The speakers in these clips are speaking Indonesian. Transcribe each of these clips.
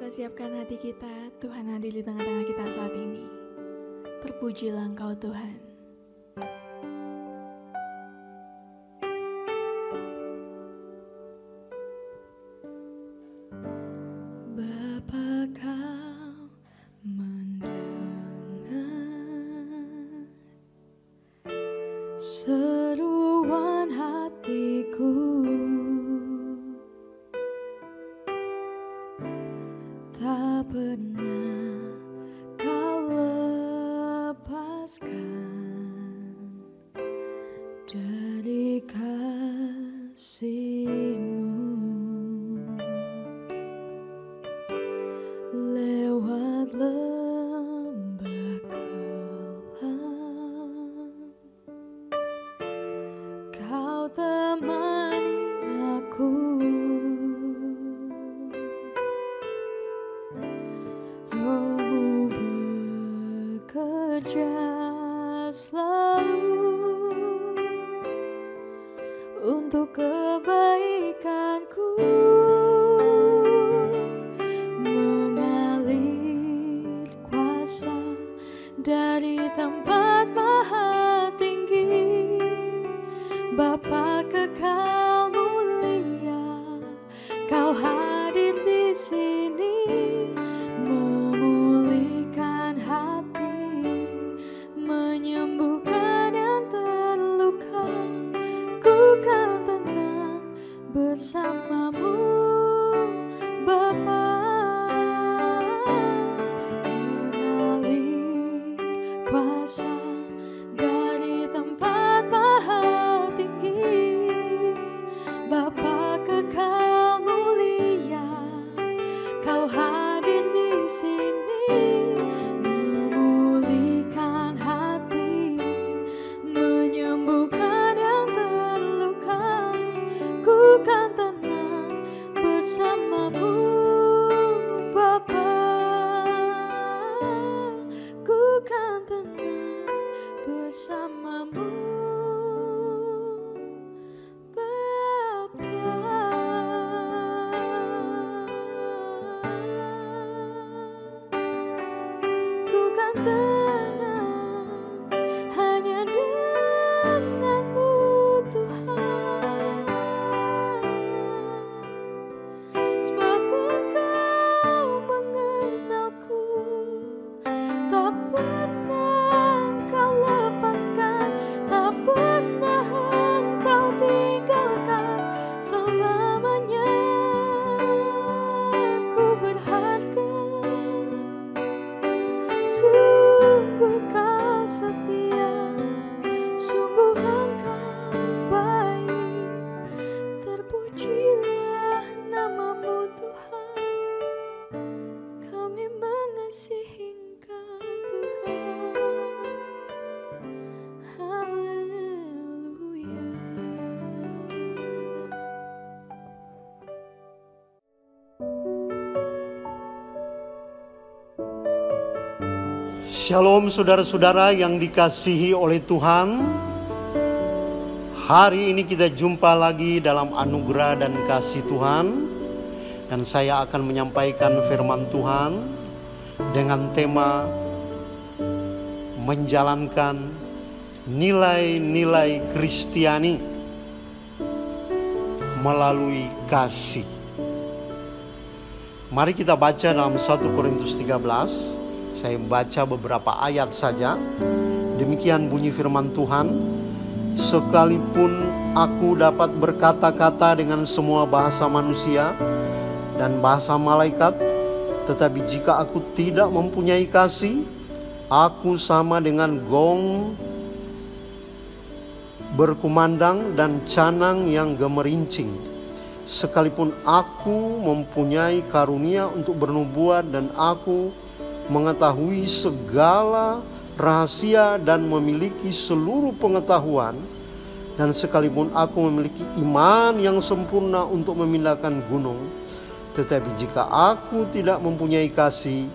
kita siapkan hati kita, Tuhan hadir di tengah-tengah kita saat ini. Terpujilah Engkau Tuhan. Bapa, Kau mendengar seruan hatiku. Tak pernah Kau lepaskan dari kasih-Mu. Lewat lembah kelam Kau temani aku. Roh-Mu bekerja selalu untuk kebaikanku, mengalir kuasa dari tempat maha tinggi. Bapa kekal mulia, Kau hadir di sini, memulihkan hati, menyembuhkan yang terluka. Ku kan tenang bersama-Mu, Bapa. Mengalir kuasa dari tempat maha tinggi. Bapa kekal mulia, Kau hadir di sini, memulihkan hati, menyembuhkan yang terluka. Ku kan tenang bersama-Mu, Bapa. Ku kan tenang bersama-Mu, Bapa. Ku kan tenang hanya dengan-Mu, Tuhan. Sebab Engkau mengenalku, tak pernah Engkau lepaskan, tak pernah Engkau tinggalkan selamanya. Ku berharga, sungguh Kau setia, sungguh Engkau baik. Terpujilah nama-Mu, Tuhan. Kami mengasihi Engkau, Tuhan. Haleluya. Shalom saudara-saudara yang dikasihi oleh Tuhan. Hari ini kita jumpa lagi dalam anugerah dan kasih Tuhan. Dan saya akan menyampaikan firman Tuhan dengan tema menjalankan nilai-nilai Kristiani melalui kasih. Mari kita baca dalam 1 Korintus 13. Saya baca beberapa ayat saja. Demikian bunyi firman Tuhan. Sekalipun aku dapat berkata-kata dengan semua bahasa manusia dan bahasa malaikat, tetapi jika aku tidak mempunyai kasih, aku sama dengan gong berkumandang dan canang yang gemerincing. Sekalipun aku mempunyai karunia untuk bernubuat dan aku mengetahui segala rahasia dan memiliki seluruh pengetahuan, dan sekalipun aku memiliki iman yang sempurna untuk memindahkan gunung, tetapi jika aku tidak mempunyai kasih,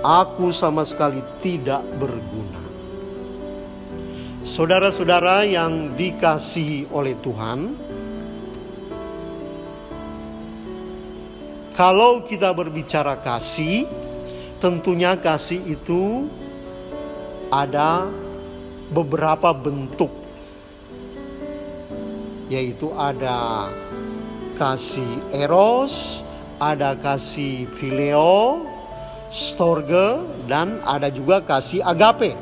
aku sama sekali tidak berguna. Saudara-saudara yang dikasihi oleh Tuhan, Kalau kita berbicara kasih, tentunya kasih itu ada beberapa bentuk. Yaitu ada kasih eros, ada kasih phileo, storge, dan ada juga kasih agape.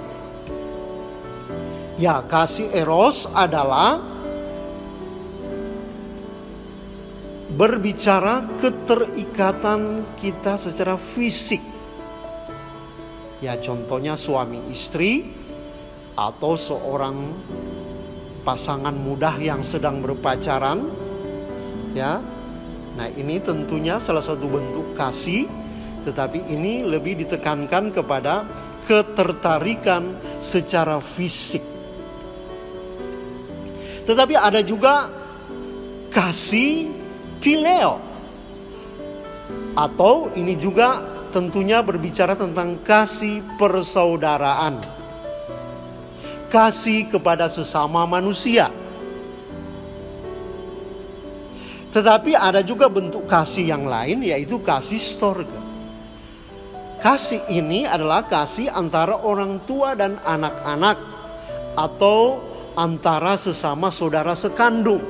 Ya, kasih eros adalah berbicara keterikatan kita secara fisik. Ya, contohnya suami istri atau seorang pasangan muda yang sedang berpacaran. Ya. Nah, ini tentunya salah satu bentuk kasih, tetapi ini lebih ditekankan kepada ketertarikan secara fisik. Tetapi ada juga kasih phileo, atau ini juga tentunya berbicara tentang kasih persaudaraan. Kasih kepada sesama manusia. Tetapi ada juga bentuk kasih yang lain, yaitu kasih storge. Kasih ini adalah kasih antara orang tua dan anak-anak, atau antara sesama saudara sekandung.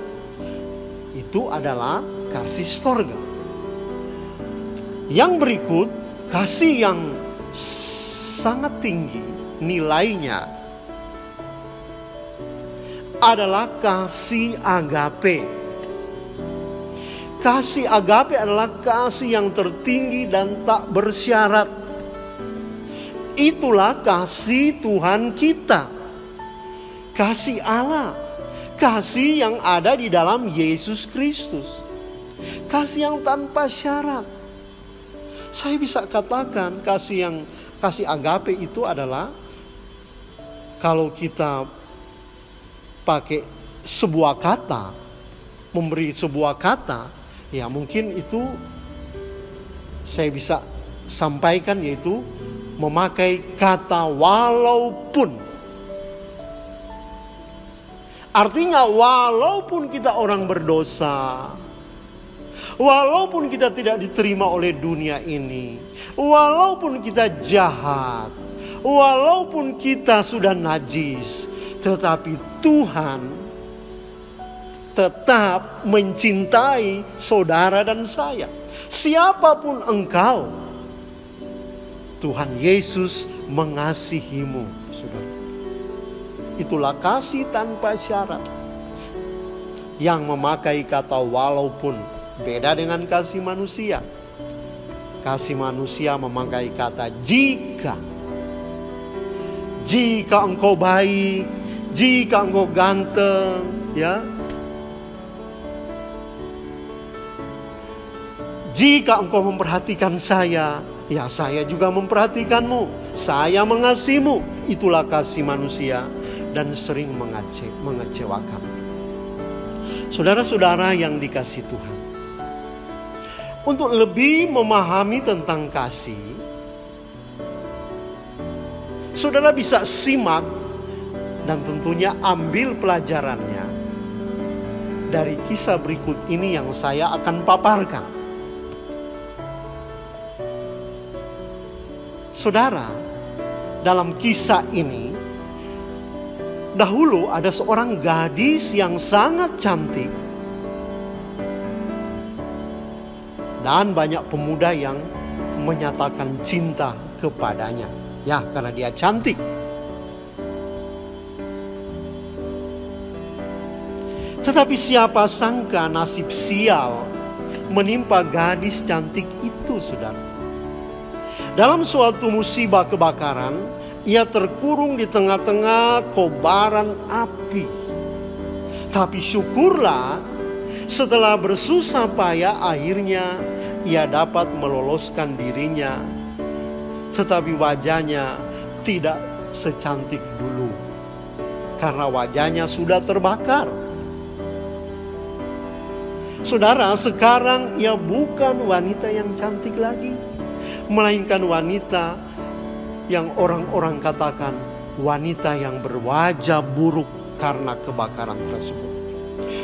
Itu adalah kasih storge. Yang berikut, kasih yang sangat tinggi nilainya adalah kasih agape. Kasih agape adalah kasih yang tertinggi dan tak bersyarat. Itulah kasih Tuhan kita. Kasih Allah. Kasih yang ada di dalam Yesus Kristus. Kasih yang tanpa syarat. Saya bisa katakan kasih agape itu adalah, kalau kita pakai sebuah kata, memberi sebuah kata, ya mungkin itu saya bisa sampaikan, yaitu memakai kata walaupun. Artinya walaupun kita orang berdosa, walaupun kita tidak diterima oleh dunia ini, walaupun kita jahat, walaupun kita sudah najis, tetapi Tuhan tetap mencintai saudara dan saya. Siapapun engkau, Tuhan Yesus mengasihimu, saudara. Itulah kasih tanpa syarat yang memakai kata walaupun. Beda dengan kasih manusia. Kasih manusia memakai kata jika. Jika engkau baik, jika engkau ganteng, ya. Jika engkau memperhatikan saya, ya saya juga memperhatikanmu. Saya mengasihimu. Itulah kasih manusia dan sering mengecewakan. Saudara-saudara yang dikasihi Tuhan, untuk lebih memahami tentang kasih, saudara bisa simak dan tentunya ambil pelajarannya dari kisah berikut ini yang saya akan paparkan. Saudara, dalam kisah ini, dahulu ada seorang gadis yang sangat cantik, dan banyak pemuda yang menyatakan cinta kepadanya. Ya, karena dia cantik. Tetapi siapa sangka nasib sial menimpa gadis cantik itu, saudara. Dalam suatu musibah kebakaran, ia terkurung di tengah-tengah kobaran api. Tapi syukurlah, setelah bersusah payah akhirnya ia dapat meloloskan dirinya. Tetapi wajahnya tidak secantik dulu, karena wajahnya sudah terbakar. Saudara, sekarang ia bukan wanita yang cantik lagi, melainkan wanita yang orang-orang katakan wanita yang berwajah buruk karena kebakaran tersebut.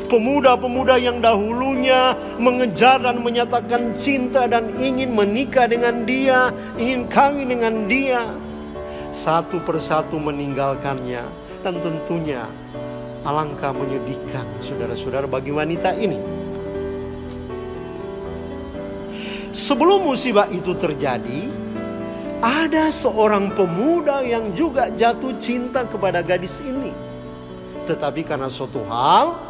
Pemuda-pemuda yang dahulunya mengejar dan menyatakan cinta dan ingin menikah dengan dia, ingin kawin dengan dia, satu persatu meninggalkannya. Dan tentunya alangkah menyedihkan, saudara-saudara, bagi wanita ini. Sebelum musibah itu terjadi, ada seorang pemuda yang juga jatuh cinta kepada gadis ini. Tetapi karena suatu hal,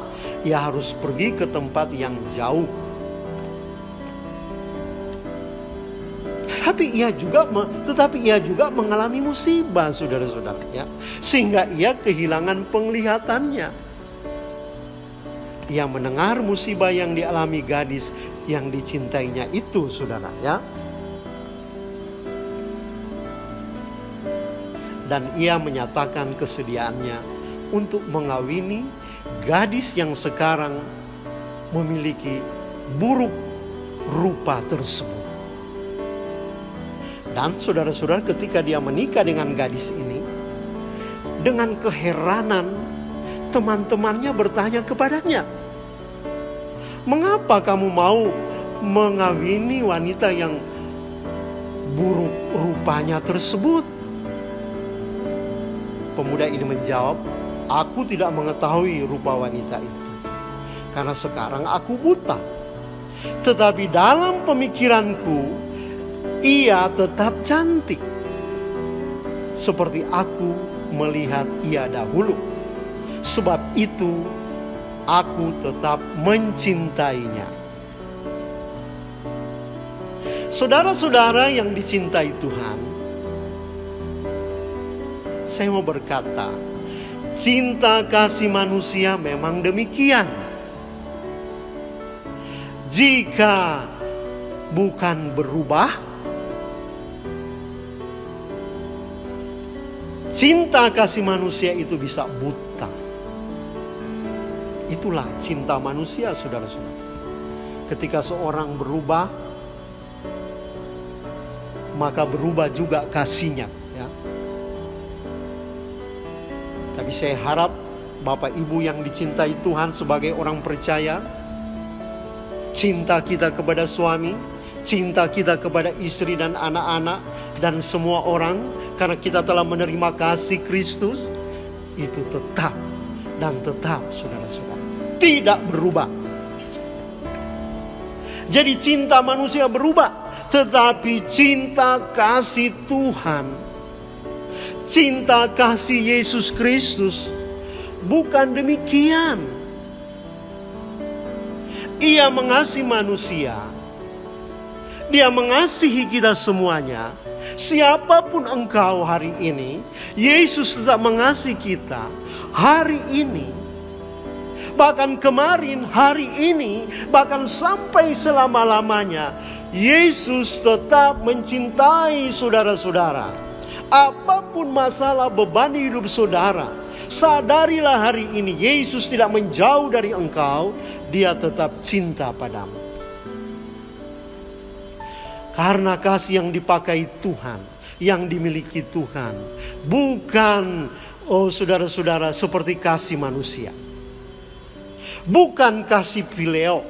ia harus pergi ke tempat yang jauh. Tetapi ia juga mengalami musibah, saudara-saudara, ya. Sehingga ia kehilangan penglihatannya. Ia mendengar musibah yang dialami gadis yang dicintainya itu, saudara, ya. Dan ia menyatakan kesediaannya untuk mengawini gadis yang sekarang memiliki buruk rupa tersebut. Dan saudara-saudara, ketika dia menikah dengan gadis ini, dengan keheranan teman-temannya bertanya kepadanya, "Mengapa kamu mau mengawini wanita yang buruk rupanya tersebut?" Pemuda ini menjawab, "Aku tidak mengetahui rupa wanita itu, karena sekarang aku buta. Tetapi dalam pemikiranku, ia tetap cantik, seperti aku melihat ia dahulu. Sebab itu, aku tetap mencintainya." Saudara-saudara yang dicintai Tuhan, saya mau berkata, cinta kasih manusia memang demikian. Jika bukan berubah, cinta kasih manusia itu bisa buta. Itulah cinta manusia, saudara-saudara. Ketika seorang berubah, maka berubah juga kasihnya, ya. Tapi saya harap Bapak Ibu yang dicintai Tuhan sebagai orang percaya, cinta kita kepada suami, cinta kita kepada istri dan anak-anak dan semua orang, karena kita telah menerima kasih Kristus, itu tetap dan tetap, saudara-saudara, tidak berubah. Jadi cinta manusia berubah, tetapi cinta kasih Tuhan, cinta kasih Yesus Kristus bukan demikian. Ia mengasihi manusia, Dia mengasihi kita semuanya. Siapapun engkau hari ini, Yesus tetap mengasihi kita hari ini, bahkan kemarin, hari ini, bahkan sampai selama-lamanya. Yesus tetap mencintai saudara-saudara. Apapun masalah beban hidup saudara, sadarilah hari ini Yesus tidak menjauh dari engkau. Dia tetap cinta padamu. Karena kasih yang dipakai Tuhan, yang dimiliki Tuhan, bukan, saudara-saudara, seperti kasih manusia. Bukan kasih phileo,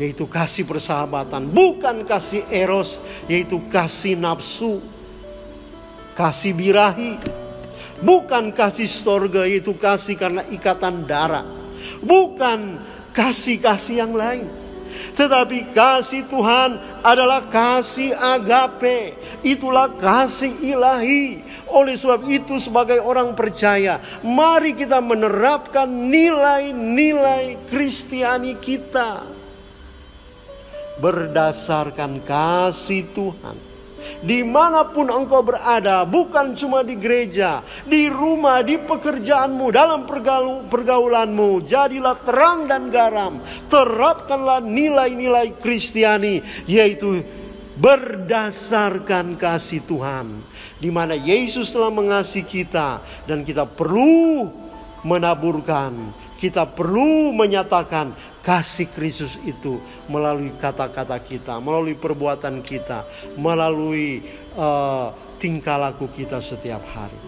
yaitu kasih persahabatan. Bukan kasih eros, yaitu kasih nafsu, kasih birahi. Bukan kasih storge, yaitu kasih karena ikatan darah. Bukan kasih-kasih yang lain. Tetapi kasih Tuhan adalah kasih agape. Itulah kasih ilahi. Oleh sebab itu, sebagai orang percaya, mari kita menerapkan nilai-nilai Kristiani kita berdasarkan kasih Tuhan. Dimanapun engkau berada, bukan cuma di gereja, di rumah, di pekerjaanmu, dalam pergaulanmu, jadilah terang dan garam. Terapkanlah nilai-nilai Kristiani, yaitu berdasarkan kasih Tuhan, di mana Yesus telah mengasihi kita, dan kita perlu menaburkan, kita perlu menyatakan kasih Kristus itu melalui kata-kata kita, melalui perbuatan kita, melalui tingkah laku kita setiap hari.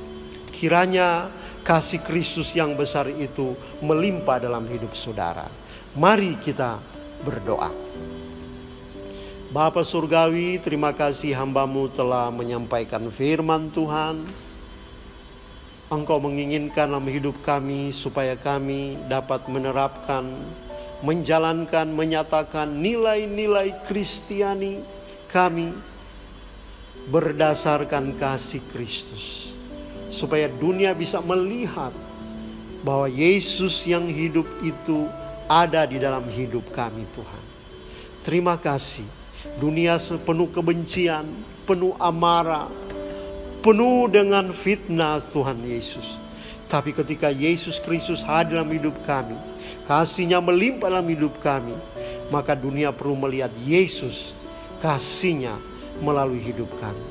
Kiranya kasih Kristus yang besar itu melimpah dalam hidup saudara. Mari kita berdoa. Bapa Surgawi, terima kasih hamba-Mu telah menyampaikan firman Tuhan. Engkau menginginkan dalam hidup kami supaya kami dapat menerapkan, menjalankan, menyatakan nilai-nilai Kristiani kami berdasarkan kasih Kristus. Supaya dunia bisa melihat bahwa Yesus yang hidup itu ada di dalam hidup kami Tuhan. Terima kasih. Dunia penuh kebencian, penuh amarah, penuh dengan fitnah Tuhan Yesus. Tapi ketika Yesus Kristus hadir dalam hidup kami, kasih-Nya melimpah dalam hidup kami, maka dunia perlu melihat Yesus, kasih-Nya melalui hidup kami.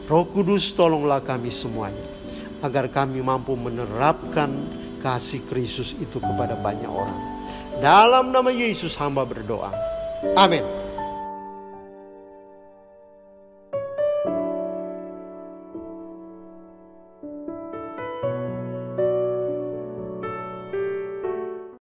Roh Kudus, tolonglah kami semuanya, agar kami mampu menerapkan kasih Kristus itu kepada banyak orang. Dalam nama Yesus hamba berdoa. Amin.